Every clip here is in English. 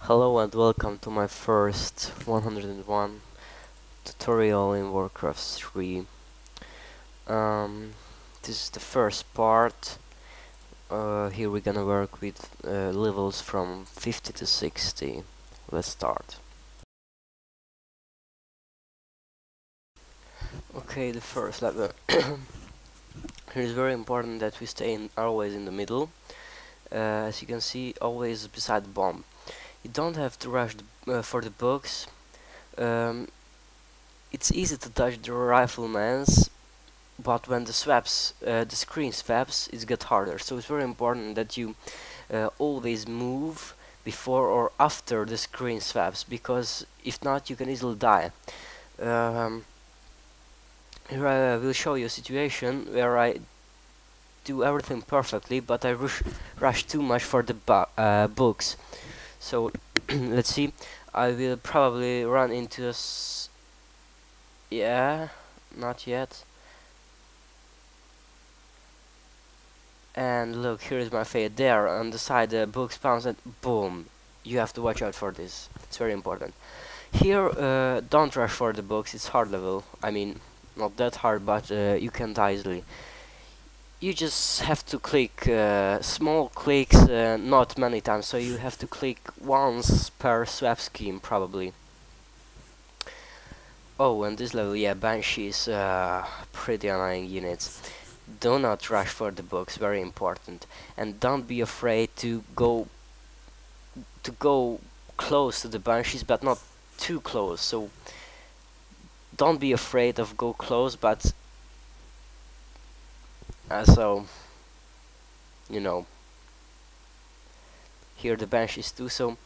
Hello and welcome to my first 101 tutorial in Warcraft 3. This is the first part. Here we're gonna work with levels from 50 to 60. Let's start. Okay, the first level. Here is very important that we stay always in the middle. As you can see, always beside the bomb. You don't have to rush for the books. It's easy to dodge the riflemans, but when the screen swaps, it gets harder. So it's very important that you always move before or after the screen swaps, because if not, you can easily die. Here I will show you a situation where I do everything perfectly, but I rush too much for the books. So let's see. I will probably run into a yeah, not yet. And look, here is my fate. There on the side, the book spawns and boom. You have to watch out for this. It's very important. Here, don't rush for the books. It's hard level. I mean, not that hard, but you can die easily. You just have to click small clicks, not many times. So you have to click once per swap scheme, probably. Oh, and this level, yeah, Banshees, pretty annoying units. Do not rush for the books, very important. And don't be afraid to go close to the Banshees, but not too close. So don't be afraid of go close, but so you know, here the Banshees too. So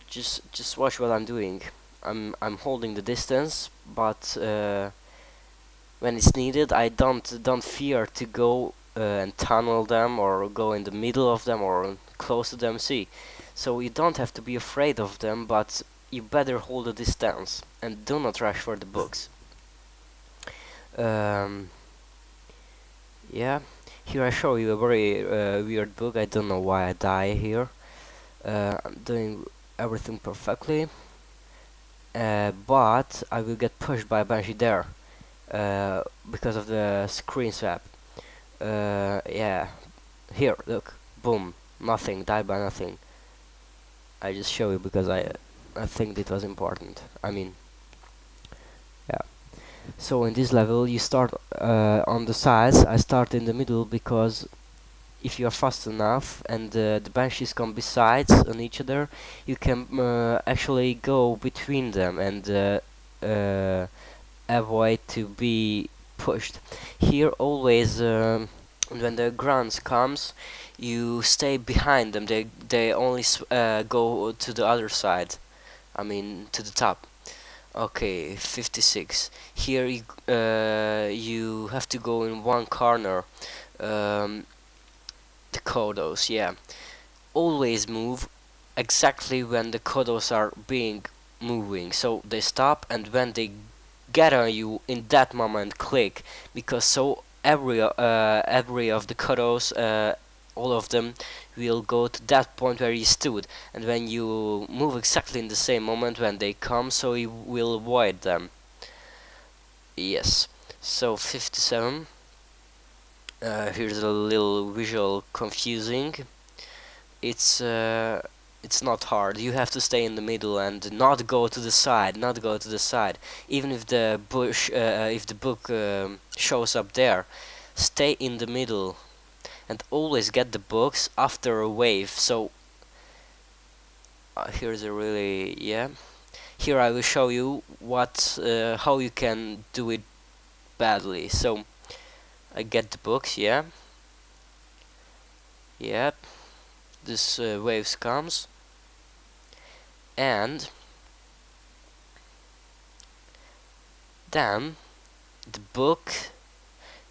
just watch what I'm doing. I'm holding the distance, but when it's needed, I don't fear to go and tunnel them or go in the middle of them or close to them. See, so you don't have to be afraid of them, but you better hold a distance and do not rush for the books. Yeah, here I show you a very weird book. I don't know why I die here. I'm doing everything perfectly. But I will get pushed by a Banshee there because of the screen swap. Yeah, here, look, boom, nothing, died by nothing. I just show you because I think it was important. I mean, yeah. So in this level, you start on the sides. I start in the middle because if you are fast enough and the Banshees come besides on each other, you can actually go between them and avoid to be pushed. Here always when the grunts comes, you stay behind them. They only go to the other side, I mean to the top. Okay, 56. Here you have to go in one corner. The Kodos, yeah. Always move exactly when the Kodos are moving. So they stop, and when they get on you, in that moment click, because so every of the Kodos, all of them will go to that point where you stood, and when you move exactly in the same moment when they come, so you will avoid them. Yes. So 57. Here's a little visual confusing. It's not hard. You have to stay in the middle and not go to the side. Even if the book shows up there, stay in the middle and always get the books after a wave. So here's a really Here I will show you how you can do it badly. So I get the books, yeah. Yep. This waves comes, and then the book,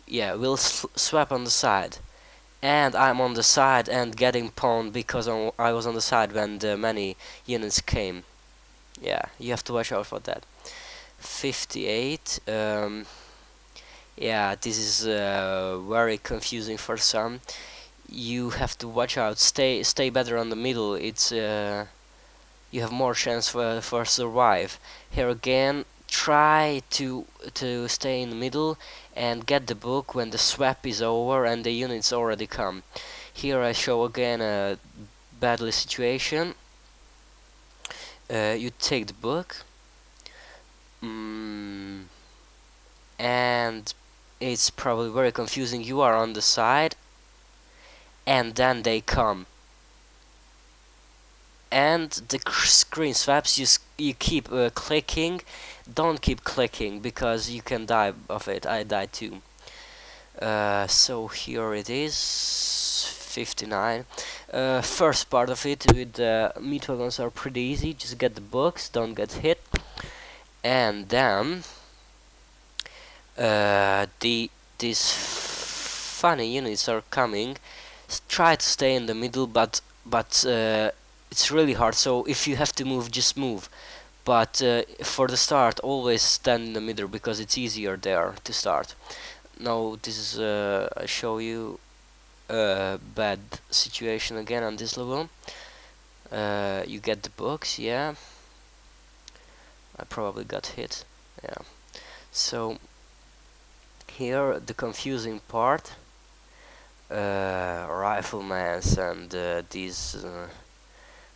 yeah, will swap on the side, and I'm on the side and getting pawned because I was on the side when the many units came. Yeah, you have to watch out for that. 58. Yeah, this is very confusing for some. You have to watch out. Stay better on the middle. It's you have more chance for survive. Here again, try to stay in the middle and get the book when the swap is over and the units already come. Here I show again a badly situation. You take the book, and it's probably very confusing. You are on the side, and then they come, and the screen swaps. You keep clicking. Don't keep clicking because you can die of it. I died too. So here it is, 59. First part of it with the meat wagons are pretty easy. Just get the books, don't get hit, and then these funny units are coming. Try to stay in the middle, but it's really hard. So if you have to move, just move. But for the start, always stand in the middle because it's easier there to start. Now this is I show you a bad situation again on this level. You get the books, yeah. I probably got hit, yeah. So here the confusing part, riflemans and these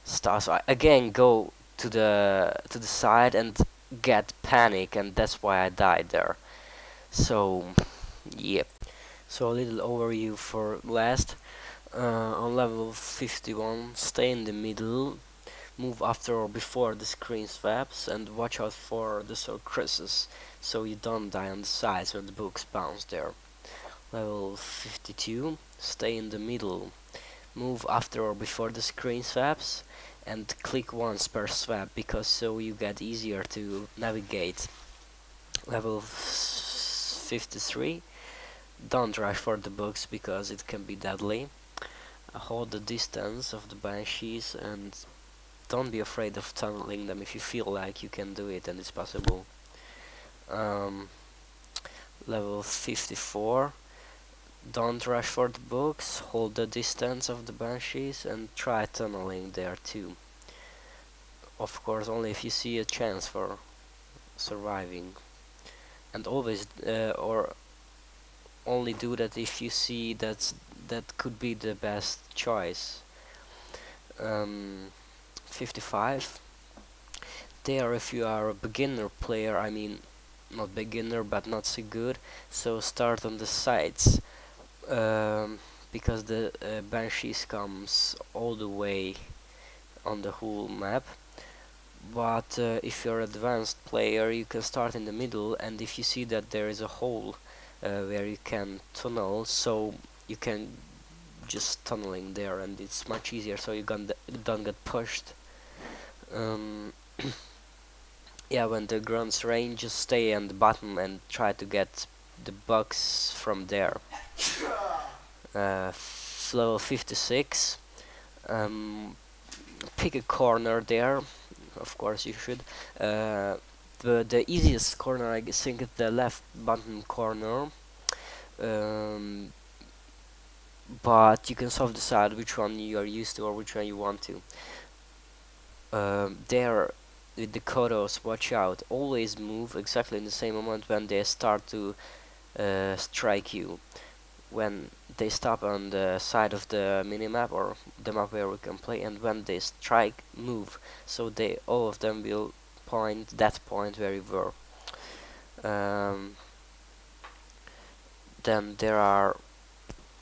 stars. I again go to the side and get panic, and that's why I died there. So yep. So a little overview for last. On level 51, stay in the middle, move after or before the screen swaps, and watch out for the surprises, so you don't die on the sides when the books bounce there. Level 52, stay in the middle, move after or before the screen swaps, and click once per swap, because so you get easier to navigate. Level 53, don't rush for the books because it can be deadly. Hold the distance of the banshees and don't be afraid of tunneling them if you feel like you can do it and it's possible. Level 54, don't rush for the books, hold the distance of the banshees and try tunneling there too. Of course, only if you see a chance for surviving, and always or only do that if you see that could be the best choice. 55, there if you are a beginner player, I mean not beginner but not so good, so start on the sides, because the banshees comes all the way on the whole map. But if you're an advanced player, you can start in the middle, and if you see that there is a hole where you can tunnel, so you can just tunneling there, and it's much easier, so you don't get pushed. Yeah, when the grunts rain, just stay on the bottom and try to get the bugs from there. Level 56, pick a corner there. Of course you should. The easiest corner, I think, is the left bottom corner. But you can self-decide which one you are used to or which one you want to. There, with the Kodos, watch out. Always move exactly in the same moment when they start to strike you. When they stop on the side of the minimap or the map where we can play, and when they strike, move. So all of them will point that point where you were. Then there are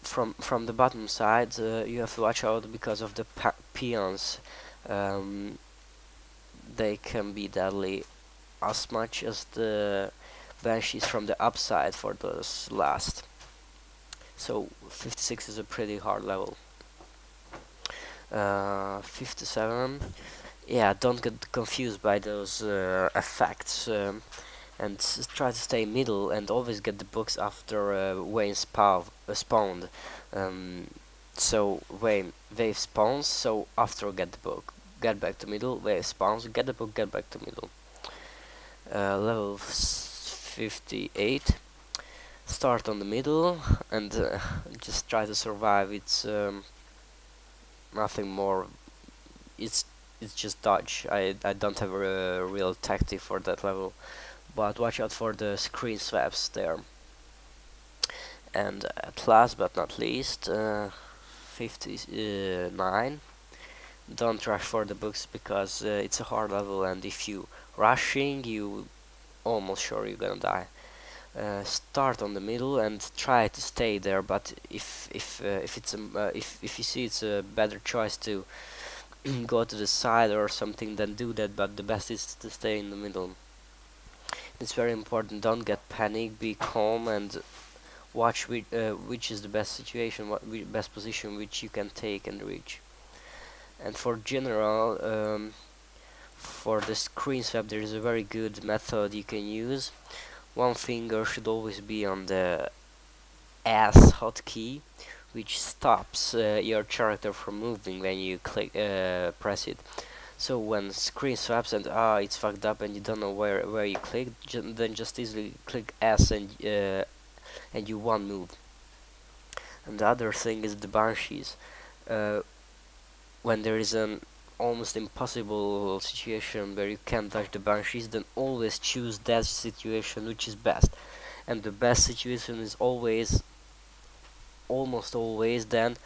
from the bottom side, you have to watch out because of the peons. They can be deadly as much as the banshees from the upside for those last. So 56 is a pretty hard level. 57, yeah, don't get confused by those effects, and try to stay middle and always get the books after wave spawned. So wave spawns, so after get the book, get back to middle, wave spawns, get the book, get back to middle. Level 58, start on the middle and just try to survive. It's nothing more. It's it's just dodge. I don't have a real tactic for that level, but watch out for the screen swaps there. And at last but not least, 59. Don't rush for the books because it's a hard level, and if you rushing, you almost sure you're gonna die. Start on the middle and try to stay there. But if it's if you see it's a better choice to go to the side or something, then do that. But the best is to stay in the middle. It's very important. Don't get panic. Be calm and watch which is the best situation, what best position which you can take and reach. And for general, for the screen swap, there is a very good method you can use. One finger should always be on the S hotkey, which stops your character from moving when you press it. So when screen swaps and it's fucked up and you don't know where you click, then just easily click S and you won't move. And the other thing is the banshees. When there is an almost impossible situation where you can't dodge the banshees, then always choose that situation which is best. And the best situation is always, almost always, then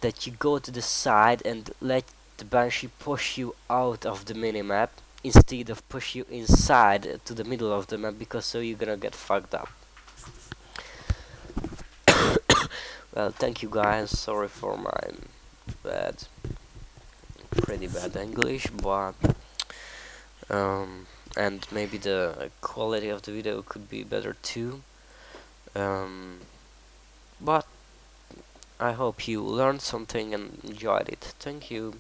that you go to the side and let the banshee push you out of the minimap instead of push you inside to the middle of the map, because so you're gonna get fucked up. Well, thank you guys, sorry for my pretty bad English, but and maybe the quality of the video could be better too, but I hope you learned something and enjoyed it. Thank you.